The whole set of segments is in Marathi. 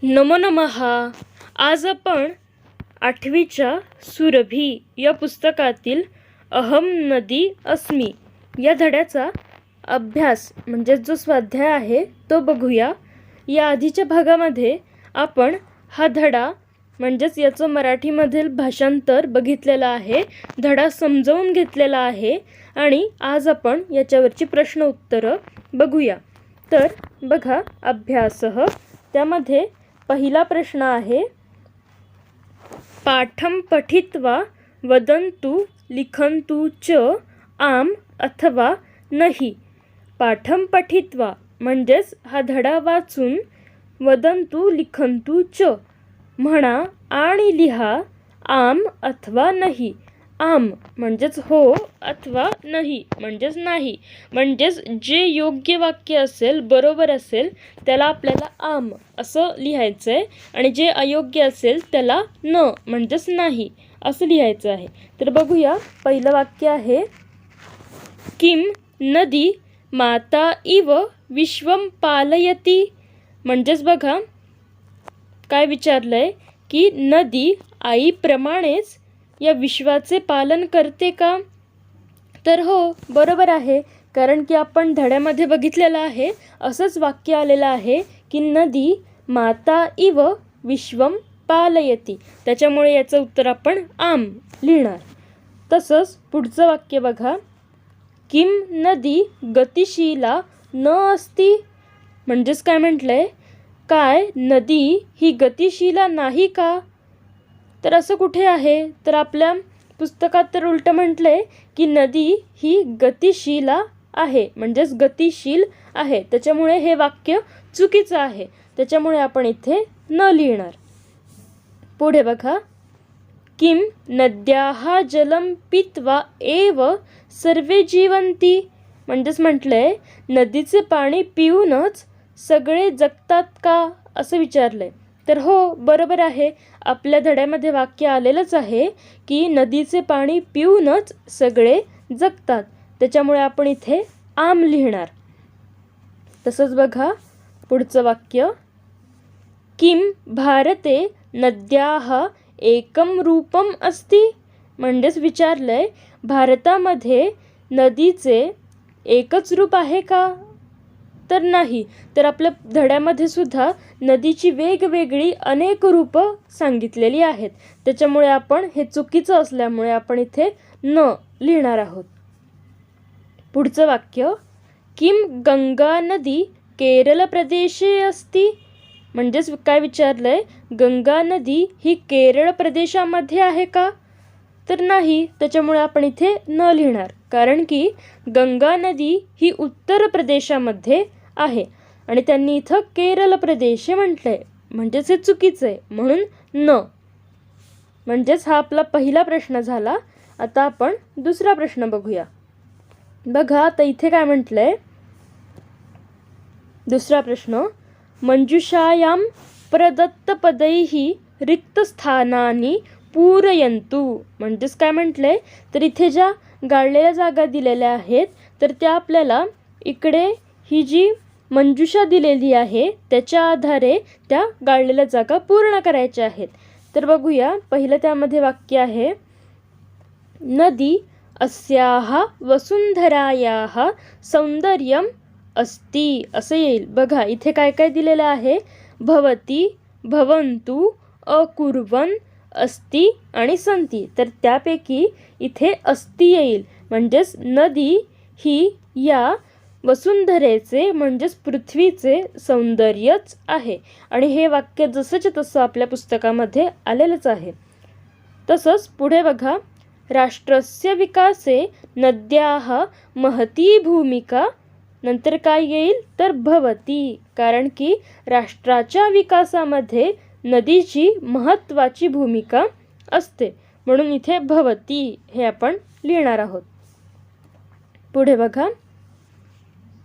नमो नमः. आज आपण आठवीच्या सुरभी या पुस्तकातील अहम नदी अस्मि या धड्याचा अभ्यास म्हणजे जो स्वाध्याय आहे तो बघूया. या आधीच्या भागामध्ये आपण हा धडा म्हणजेच याचं मराठीमधील भाषांतर बघितलेलं आहे, धडा समजावून घेतलेला आहे आणि आज आपण याच्यावरची प्रश्न उत्तरं बघूया. तर बघा अभ्यासः. त्यामध्ये पहिला प्रश्न आहे, पाठम पठित्वा वदन्तु लिखन्तु च आम अथवा नहीं. पाठम पठित्वा म्हणजेच हा धडा वाचून, वदन्तु लिखन्तु च म्हणा आणि लिहा, आम अथवा नाही. आम म्हणजेच हो अथवा नाही म्हणजेच नाही. म्हणजेच जे योग्य वाक्य असेल, बरोबर असेल, त्याला आपल्याला आम असं लिहायचं आहे आणि जे अयोग्य असेल त्याला न म्हणजेच नाही असं लिहायचं आहे. तर बघूया, पहिलं वाक्य आहे, किम नदी माता इव विश्वम पालयती. म्हणजेच बघा काय विचारलंय की नदी आईप्रमाणेच या विश्वाचे पालन करते का? तर हो, बरोबर आहे. कारण की आपण धड्यामध्ये बघितलेलं आहे, असंच वाक्य आलेलं आहे की नदी माता इव विश्वम पालयती. त्याच्यामुळे याचं उत्तर आपण आम लिहिणार. तसंच पुढचं वाक्य बघा, किम नदी गतिशीला न अस्ति. म्हणजेच काय म्हटलंय, काय नदी ही गतिशीला नाही का? तर असं कुठे आहे? तर आपल्या पुस्तकात तर उलटं म्हटलंय की नदी ही गतिशीला आहे, म्हणजेच गतिशील आहे. त्याच्यामुळे हे वाक्य चुकीचं आहे. त्याच्यामुळे आपण इथे न लिहिणार. पुढे बघा, किम नद्याः जलम पीत्वा एव सर्वे जीवन्ति. म्हणजेच म्हटलंय नदीचे पाणी पिऊनच सगळे जगतात का असं विचारलंय. तर हो, बरोबर आहे. आपल्या धड्यामध्ये वाक्य आलेलंच आहे की नदीचे पाणी पिऊनच सगळे जगतात. त्याच्यामुळे आपण इथे आम लिहिणार. तसंच बघा पुढचं वाक्य, किम भारते नद्याः एकम रूपम अस्ति. म्हणजेच विचारलंय भारतामध्ये नदीचे एकच रूप आहे का? तर नाही. तर आपल्या धड्यामध्ये सुद्धा नदीची वेगवेगळी अनेक रूपं सांगितलेली आहेत. त्याच्यामुळे आपण हे चुकीचं असल्यामुळे आपण इथे न लिहिणार आहोत. पुढचं वाक्य, किम गंगा नदी केरळ प्रदेशे अस्ति. म्हणजेच काय विचारलंय, गंगा नदी ही केरळ प्रदेशामध्ये आहे का? तर नाही. त्याच्यामुळे आपण इथे न लिहिणार. कारण की गंगा नदी ही उत्तर प्रदेशामध्ये आहे आणि त्यांनी इथं केरळ प्रदेश म्हटलंय, म्हणजेच हे चुकीचं आहे, म्हणून न. म्हणजेच हा आपला पहिला प्रश्न झाला. आता आपण दुसरा प्रश्न बघूया. बघा आता इथे काय म्हटलंय, दुसरा प्रश्न, मंजुषायां प्रदत्तपदैः रिक्तस्थानानि पूरयन्तु. म्हणजेच काय म्हटलंय, तर इथे ज्या गाळलेल्या जागा दिलेल्या आहेत तर त्या आपल्याला इकडे ही जी मंजुषा दिलेली आहे त्याच्या आधारे त्या गाळलेल्या जागा पूर्ण करायच्या आहेत. तर बघूया, पहिलं त्यामध्ये वाक्य आहे, नदी अस्याः वसुंधरायाः सौंदर्यम अस्ति असं येईल. बघा इथे काय काय दिलेलं आहे, भवती, भवन्तु, अकुर्वन्, अस्ति आणि संती. तर त्यापैकी इथे अस्ति येईल. म्हणजेच नदी ही या वसुंधरेचे म्हणजेच पृथ्वीचे सौंदर्यच आहे. आणि हे वाक्य जसंच्या तसं आपल्या पुस्तकामध्ये आलेलंच आहे. तसंच पुढे बघा, राष्ट्रस्य विकासे नद्याः महती भूमिका. नंतर काय येईल, तर भवती. कारण की राष्ट्राच्या विकासामध्ये नदीची महत्त्वाची भूमिका असते, म्हणून इथे भवती हे आपण लिहिणार आहोत. पुढे बघा,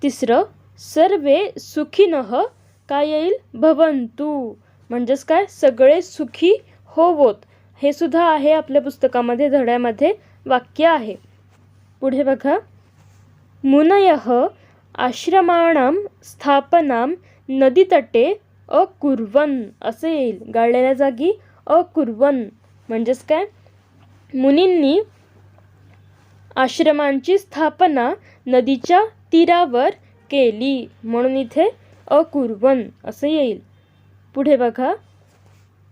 तिसरं, सर्वे सुखिनः. काय येईल, भवन्तु. म्हणजेच काय, सगळे सुखी होवोत. हे सुद्धा आहे आपल्या पुस्तकामध्ये, धड्यामध्ये वाक्य आहे. पुढे बघा, मुनयः आश्रमाणां स्थापनां नदीतटे अकुर्वन असं येईल. गाळलेल्या जागी अकुर्वन म्हणजेच काय, मुनींनी आश्रमांची स्थापना नदीच्या तीरावर केली म्हणून इथे अकुर्वन असं येईल. पुढे बघा,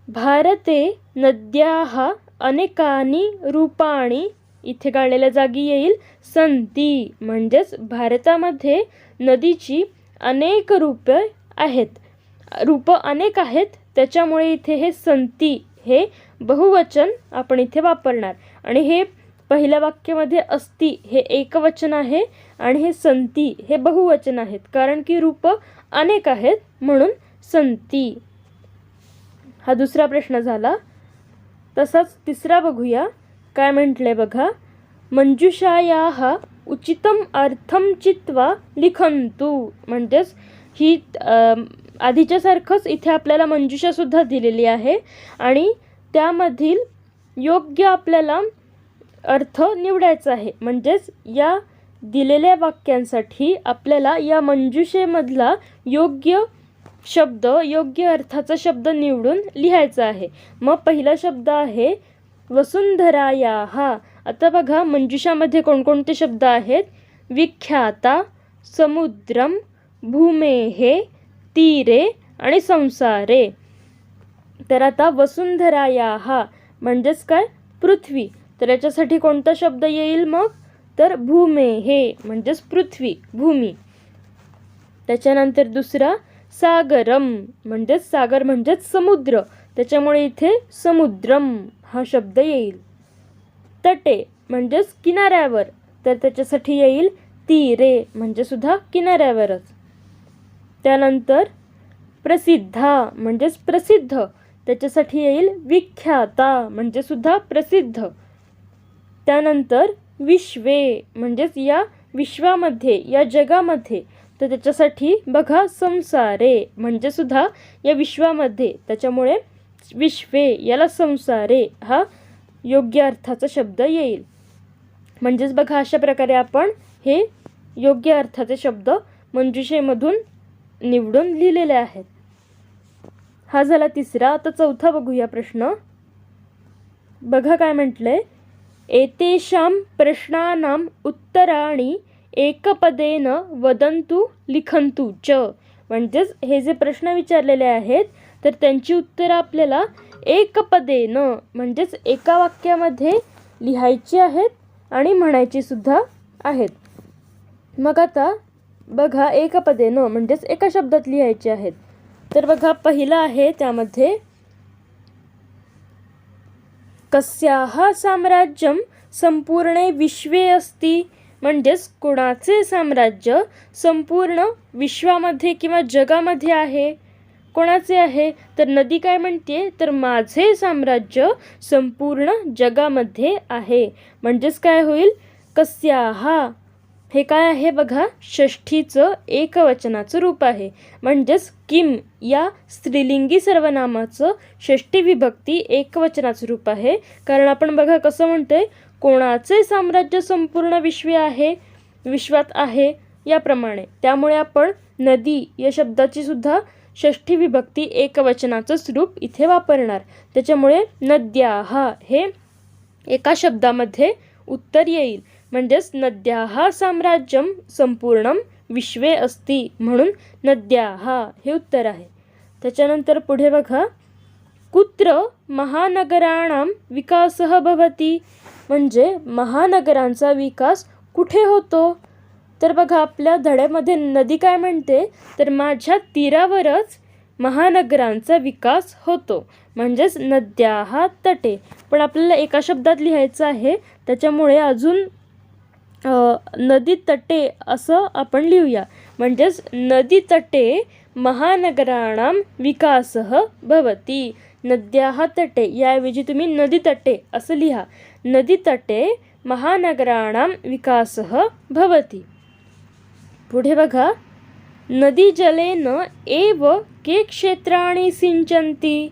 भारते नद्याः अनेकानि रूपाणि, इथे गाळलेल्या जागी येईल संती. म्हणजेच भारतामध्ये नदीची अनेक रूपे आहेत, अनेक आहेत, त्याच्यामुळे इथे हे संती हे बहुवचन आपण इथे वापरणार. आणि हे पहिल्या वाक्यामध्ये अस्ति हे एकवचन आहे आणि हे संती हे बहुवचन आहेत, कारण की रूप अनेक आहेत म्हणून संती. हा दुसरा प्रश्न झाला. तसाच तिसरा बघूया काय म्हटलंय बघा. मंजुषायाः उचितम अर्थम चित्वा लिखन्तु. म्हणजेच ही आधीच्यासारखंच इथे आपल्याला मंजुषासुद्धा दिलेली आहे आणि त्यामधील योग्य आपल्याला अर्थ निवडायचा आहे. म्हणजेच या दिलेल्या वाक्यांसाठी आपल्याला या मंजुषेमधला योग्य शब्द, योग्य अर्थाचा शब्द निवडून लिहायचा आहे. मग पहिला शब्द आहे वसुंधरायाः. आता बघा मंजुषामध्ये कोणकोणते शब्द आहेत. विख्याता, समुद्रम, भूमेः, तीरे आणि संसारे. तर आता वसुंधरायाः म्हणजेच काय, पृथ्वी. तर याच्यासाठी कोणता शब्द येईल मग, तर भूमेः म्हणजेच पृथ्वी, भूमी. त्याच्यानंतर दुसरा सागरम, म्हणजेच सागर म्हणजेच समुद्र, त्याच्यामुळे इथे समुद्रम हा शब्द येईल. तटे म्हणजेच किनाऱ्यावर, तर त्याच्यासाठी येईल तीरे म्हणजे सुद्धा किनाऱ्यावरच. त्यानंतर प्रसिद्धा म्हणजेच प्रसिद्ध, त्याच्यासाठी येईल विख्याता म्हणजे सुद्धा प्रसिद्ध. त्यानंतर विश्वे म्हणजेच या विश्वामध्ये, या जगामध्ये, तर त्याच्यासाठी बघा संसारे म्हणजे सुद्धा या विश्वामध्ये, त्याच्यामुळे विश्वे याला संसारे हा योग्य अर्थाचा शब्द येईल. म्हणजेच बघा अशा प्रकारे आपण हे योग्य अर्थाचे शब्द मंजुषेमधून निवडून लिहिलेले आहेत. हा झाला तिसरा. आता चौथा बघूया प्रश्न. बघा काय म्हटलंय. एतेषां प्रश्नानां उत्तराणि एकपदेन वदन्तु लिखन्तु च. म्हणजेच हे जे प्रश्न विचारलेले आहेत तर त्यांची उत्तरं आपल्याला एकपदेन म्हणजेच एका वाक्यामध्ये लिहायची आहेत आणि म्हणायची सुद्धा आहेत. मग आता बघा एकपदेन म्हणजेच एका शब्दात लिहायचे आहेत. तर बघा पहिला आहे त्यामध्ये कस्याः साम्राज्यं संपूर्णे विश्वे अस्ति. म्हणजेच कोणाचे साम्राज्य संपूर्ण विश्वामध्ये किंवा जगामध्ये आहे. कोणाचे आहे तर नदी काय म्हणते तर माझे साम्राज्य संपूर्ण जगामध्ये आहे. म्हणजेच काय होईल कस्याः हे काय आहे बघा षष्ठीचं एकवचनाचं रूप आहे. म्हणजेच किम या स्त्रीलिंगी सर्वनामाचं षष्ठी विभक्ती एकवचनाचं रूप आहे. कारण आपण बघा कसं म्हणतोय कोणाचे साम्राज्य संपूर्ण विश्वात आहे याप्रमाणे. त्यामुळे आपण नदी या शब्दाची सुद्धा षष्ठी विभक्ती एकवचनाचंच रूप इथे वापरणार. त्याच्यामुळे नद्याः हे एका शब्दामध्ये उत्तर येईल. म्हणजेच नद्याः साम्राज्यम संपूर्णम विश्वे अस्ति म्हणून नद्याः हे उत्तर आहे. त्याच्यानंतर पुढे बघा कुत्र महानगराणां विकासः भवति. म्हणजे महानगरांचा विकास कुठे होतो. तर बघा आपल्या धड्यामध्ये नदी काय म्हणते तर माझ्या तीरावरच महानगरांचा विकास होतो. म्हणजेच नद्याः तटे. पण आपल्याला एका शब्दात लिहायचं आहे त्याच्यामुळे अजून नदी तटे असं आपण लिहूया. म्हणजेच नदी तटे महानगराणां विकासः भवति. नद्याः तटे याऐवजी तुम्ही नदी तटे असं लिहा. नदी तटे महानगराणां विकासः भवति. पुढे बघा नदीजलेन एव के क्षेत्राणि सिंचन्ति.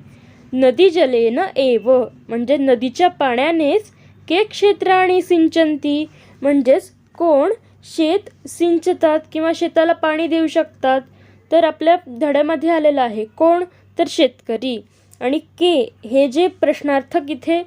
नदीजलेन एव म्हणजे नदीच्या पाण्यानेच के क्षेत्राणि सिंचन्ति. म्हणजेच कोण शेत सिंचतात किंवा शेताला पाणी देऊ शकतात तर आपल्या धड्यामध्ये आलेलं आहे कोण, तर शेतकरी. आणि के हे जे प्रश्नार्थक इथे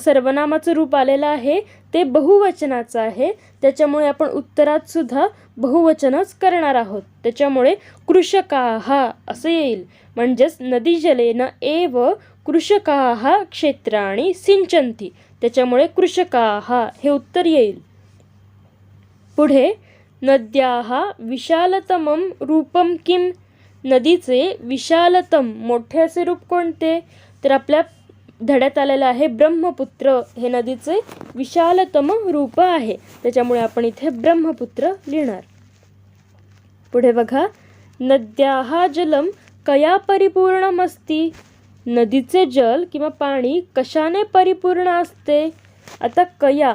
सर्वनामाचं रूप आलेलं आहे ते बहुवचनाचं आहे, त्याच्यामुळे आपण उत्तरात सुद्धा बहुवचनच करणार आहोत. त्याच्यामुळे कृषकाः असं येईल. म्हणजेच नदीजलेन एव कृषकाः क्षेत्राणि सिंचन्ति, त्याच्यामुळे कृषकाः हे उत्तर येईल. पुढे नद्याः विशालतमं रूपं किम, नदीचे विशालतम मोठे असे रूप कोणते, तर आपल्या धड्यात आलेलं आहे ब्रह्मपुत्र हे नदीचे विशालतम रूप आहे, त्याच्यामुळे आपण इथे ब्रह्मपुत्र लिहिणार. पुढे बघा, नद्याः जलम कया परिपूर्णमस्ति, नदीचे जल किंवा पाणी कशाने परिपूर्ण असते. आता कया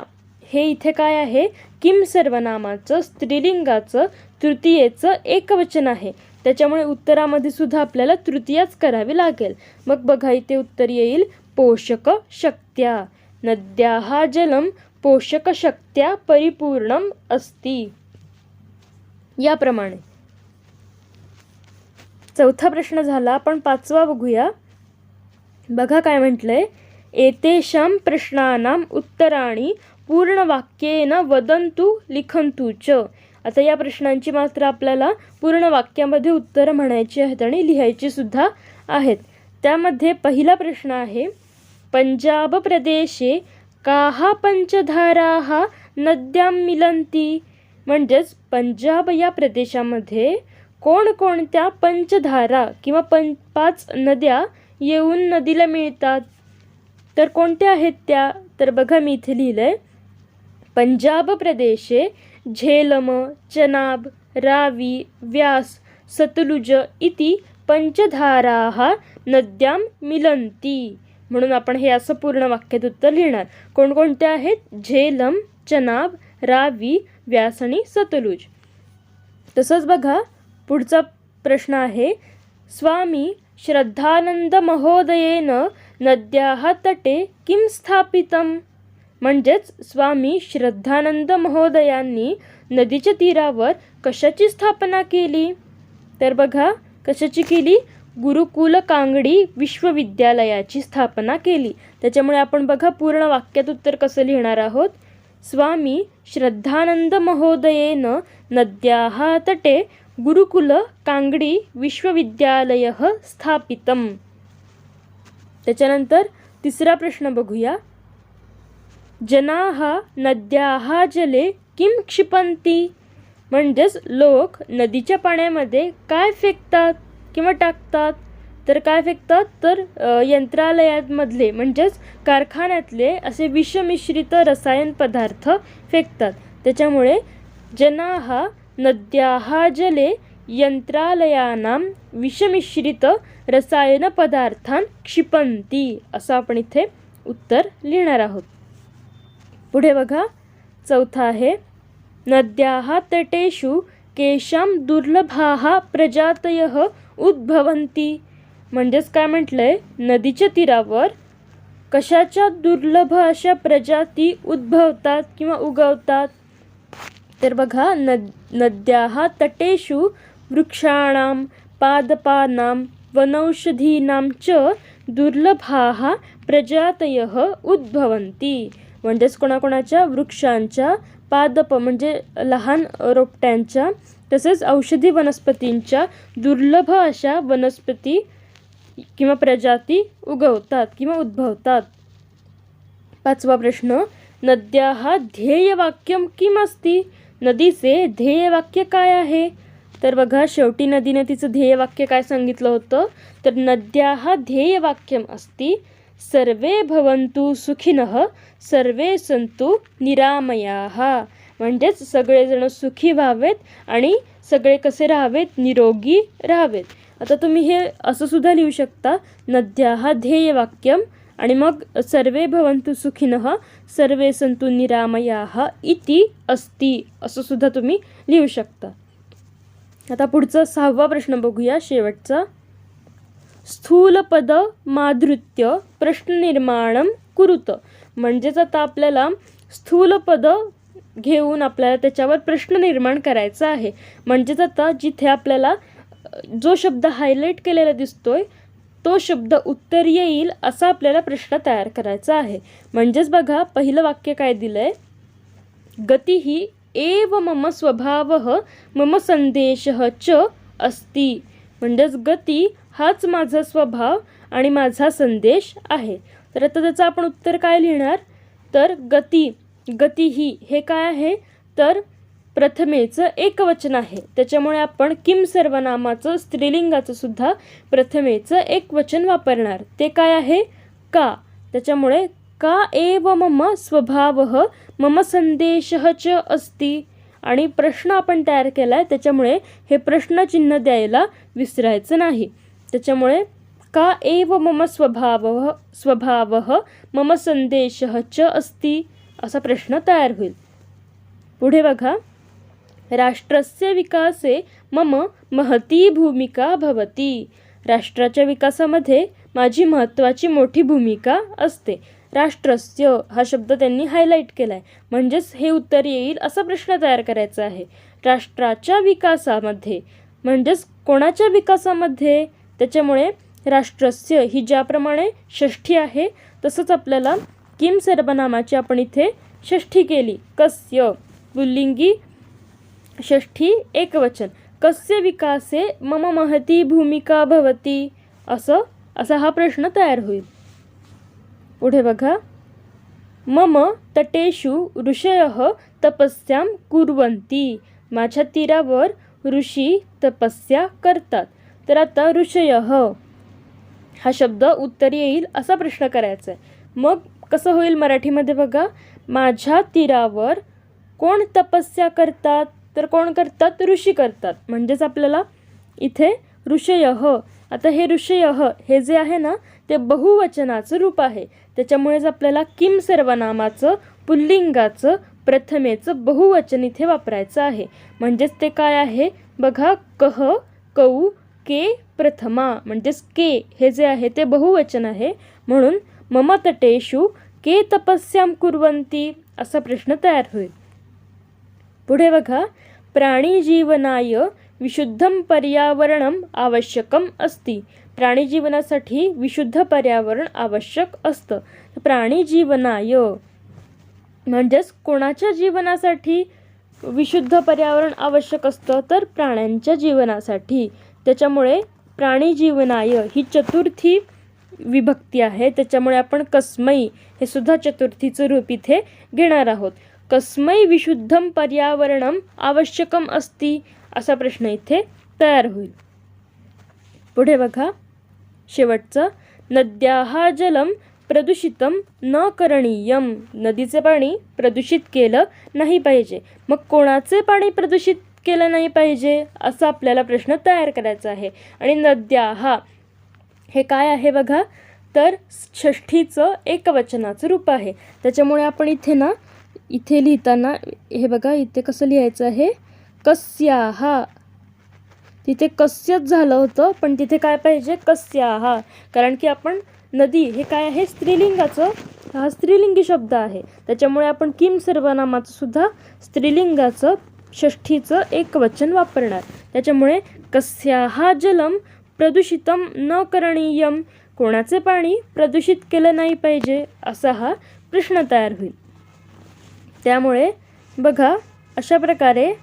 हे इथे काय आहे, किम सर्वनामाचं स्त्रीलिंगाचं तृतीयेचं एकवचन आहे, त्याच्यामुळे उत्तरामध्ये सुद्धा आपल्याला तृतीयाच करावी लागेल. मग बघा इथे उत्तर येईल पोषक शक्त्या. नद्याः जलम पोषक शक्त्या परिपूर्णम अस्ति. याप्रमाणे चौथा प्रश्न झाला. आपण पाचवा बघूया. बघा काय म्हटलंय, एतेषां प्रश्नानां उत्तराणि पूर्णवाक्येन वदन्तु लिखन्तु च. आता या प्रश्नांची मात्र आपल्याला पूर्ण वाक्यामध्ये उत्तरं म्हणायची आहेत आणि लिहायची सुद्धा आहेत. त्यामध्ये पहिला प्रश्न आहे, पंजाब प्रदेशे काः पंचधाराः नद्यां मिलन्ति, म्हणजेच पंजाब या प्रदेशामध्ये कोणकोणत्या पंचधारा किंवा 5 नद्या येऊन नदीला मिळतात. तर कोणत्या आहेत त्या, तर बघा मी इथे लिहिलंय, पंजाब प्रदेशे झेलम, चनाब, रावी, व्यास, सतलुज इति पंचधाराः नद्यां मिलन्ति. म्हणून आपण हे असं पूर्ण वाक्यात उत्तर लिहिणार. कोणकोणत्या आहेत, झेलम, चनाब, रावी, व्यास आणि सतलुज. तसंच बघा पुढचा प्रश्न आहे, स्वामी श्रद्धानंद महोदयेन नद्याः तटे किं स्थापितम, म्हणजेच स्वामी श्रद्धानंद महोदयांनी नदीच्या तीरावर कशाची स्थापना केली. तर बघा कशाची केली, गुरुकुल कांगडी विश्वविद्यालयाची स्थापना केली. त्याच्यामुळे आपण बघा पूर्ण वाक्यात उत्तर कसं लिहिणार आहोत, स्वामी श्रद्धानंद महोदयेन नद्याः तटे गुरुकुल कांगडी विश्वविद्यालयः स्थापितम. त्याच्यानंतर तिसरा प्रश्न बघूया, जनाः नद्याः जले किं क्षिपन्ति, म्हणजेच लोक नदीच्या पाण्यामध्ये काय फेकतात किंवा टाकतात. तर काय फेकतात, तर यंत्रालयांमधले म्हणजेच कारखान्यातले असे विषमिश्रित रसायन पदार्थ फेकतात. त्याच्यामुळे जनाः नद्याः जले यंत्रालयानां विषमिश्रित रसायन पदार्थान क्षिपन्ति असं आपण इथे उत्तर लिहिणार आहोत. पुढे बघा चौथा आहे, नद्याः तटेषु केषां दुर्लभाः प्रजातयः उद्भवन्ति, म्हणजेच काय म्हटलंय, नदीच्या तीरावर कशाच्या दुर्लभ अशा प्रजाती उद्भवतात किंवा उगवतात. तर बघा नद्याः तटेषु वृक्षाणां पादपानां वनौषधीनां च दुर्लभाः प्रजातयः उद्भवन्ति, म्हणजेच कोणाकोणाच्या वृक्षांच्या, पादप म्हणजे लहान रोपट्यांच्या, तसेच औषधी वनस्पतींच्या दुर्लभ अशा वनस्पती किंवा प्रजाती उगवतात किंवा उद्भवतात. पाचवा प्रश्न, नद्याः ध्येयवाक्यम किम अस्ति, नदीचे ध्येयवाक्य काय आहे. तर बघा शेवटी नदीने तिचं ध्येयवाक्य काय सांगितलं होतं, तर नद्याः ध्येयवाक्यम अस्ति सर्वे भवन्तु सुखिनः सर्वे सन्तु निरामयाः, म्हणजेच सगळेजण सुखी व्हावेत आणि सगळे कसे राहावेत, निरोगी राहावेत. आता तुम्ही हे असं सुद्धा लिहू शकता, नद्याः ध्येयवाक्यम आणि मग सर्वे भवन्तु सुखिनः सर्वे सन्तु निरामयाः इति अस्ति असं सुद्धा तुम्ही लिहू शकता. आता पुढचा 6वा प्रश्न बघूया, शेवटचा. स्थूलपद माधृत्य प्रश्ननिर्माणं कुरुत, म्हणजेच आता आपल्याला स्थूलपद घेऊन आपल्याला त्याच्यावर प्रश्न निर्माण करायचा आहे. म्हणजेच आता जिथे आपल्याला जो शब्द हायलाईट केलेला दिसतोय तो शब्द उत्तर येईल असा आपल्याला प्रश्न तयार करायचा आहे. म्हणजेच बघा, पहिलं वाक्य काय दिलंय, गतिः एव मम स्वभावः मम संदेशः च अस्ति. म्हणजेच गती हाच माझा स्वभाव आणि माझा संदेश आहे. तर आता त्याचं आपण उत्तर काय लिहिणार, तर गतिः हे काय आहे, तर प्रथमेचं एकवचन आहे. त्याच्यामुळे आपण किम सर्वनामाचं स्त्रीलिंगाचं सुद्धा प्रथमेचं एकवचन वापरणार. ते काय आहे, का. त्याच्यामुळे का एव मम स्वभावः मम संदेशः च अस्ति. आणि प्रश्न आपण तयार केला आहे, त्याच्यामुळे हे प्रश्नचिन्ह द्यायला विसरायचं नाही. त्याच्यामुळे का एव मम स्वभावः मम संदेशः च अस्ति असा प्रश्न तयार होईल. पुढे बघा, राष्ट्रस्य विकासे मम महती भूमिका भवति. राष्ट्राच्या विकासामध्ये माझी महत्त्वाची मोठी भूमिका असते. राष्ट्रस्य हा शब्द त्यांनी हायलाईट केला आहे. म्हणजेच हे उत्तर येईल असा प्रश्न तयार करायचा आहे. राष्ट्राच्या विकासामध्ये म्हणजेच कोणाच्या विकासामध्ये. त्याच्यामुळे राष्ट्रस्य ही ज्याप्रमाणे षष्ठी आहे तसंच आपल्याला किम सर्वनामाची आपण इथे षष्ठी केली. कस्य पुल्लिंगी षष्ठी एकवचन. कस्य विकासे मम महती भूमिका भवति असा हा प्रश्न तयार होईल. पुढे बघा, मम तटेषु ऋषयः तपस्यां कुर्वन्ति. माझ्या तीरावर ऋषी तपस्या करतात. तर आता ऋषयः हा शब्द उत्तर येईल असा प्रश्न करायचा आहे. मग कसं होईल मराठीमध्ये बघा, माझ्या तीरावर कोण तपस्या करतात, तर कोण करतात, ऋषी करतात. म्हणजेच आपल्याला इथे ऋषयः, आता हे ऋषयः हे जे आहे ना ते बहुवचनाचं रूप आहे. त्याच्यामुळेच आपल्याला किम सर्वनामाचं पुल्लिंगाचं प्रथमेचं बहुवचन इथे वापरायचं आहे. म्हणजेच ते काय आहे बघा, कह, कौ, के प्रथमा. म्हणजेच के हे जे आहे ते बहुवचन आहे. म्हणून मम तटेषु के तपस्यां कुर्वन्ति असा प्रश्न तयार होईल. पुढे बघा, प्राणीजीवनाय विशुद्धं पर्यावरणं आवश्यकम् अस्ति. प्राणीजीवनासाठी विशुद्ध पर्यावरण आवश्यक असतं. प्राणीजीवनाय म्हणजेच कोणाच्या जीवनासाठी विशुद्ध पर्यावरण आवश्यक असतं, तर प्राण्यांच्या जीवनासाठी. त्याच्यामुळे प्राणीजीवनाय ही चतुर्थी विभक्ती आहे. त्याच्यामुळे आपण कस्मै हे सुद्धा चतुर्थीचं रूप इथे घेणार आहोत. कस्मै विशुद्धं पर्यावरणं आवश्यकम् अस्ति असा प्रश्न इथे तयार होईल. पुढे बघा, शेवटचं, नद्याः जलं प्रदूषितं न करणीयम. नदीचे पाणी प्रदूषित केलं नाही पाहिजे. मग कोणाचे पाणी प्रदूषित केलं नाही पाहिजे असा आपल्याला प्रश्न तयार करायचा आहे. आणि नद्याः हे काय आहे बघा, तर षष्ठीचं एकवचनाचं रूप आहे. त्याच्यामुळे आपण इथे लिहिताना हे बघा, इथे कसं लिहायचं आहे, कस्याः. तिथे कस्यच झालं होतं, पण तिथे काय पाहिजे, कस्याः. कारण की आपण नदी हे काय आहे, स्त्रीलिंगाचं, हा स्त्रीलिंगी शब्द आहे. त्याच्यामुळे आपण किम सर्वनामाचं सुद्धा स्त्रीलिंगाचं षष्ठीचं एकवचन वापरणार. त्याच्यामुळे कस्याः जलं प्रदूषितं न करणीयम. कोणाचे पाणी प्रदूषित केलं नाही पाहिजे असा हा प्रश्न तयार होईल. त्यामुळे बघा, अशा प्रकारे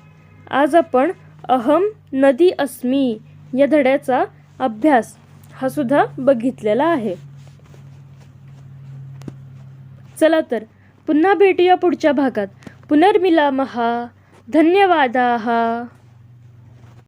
आज आपण अहम नदी अस्मि या धड्याचा अभ्यास हा सुद्धा बघितलेला आहे. चला तर पुन्हा भेटूया पुढच्या भागात. पुनर्मिलामः. धन्यवादाः.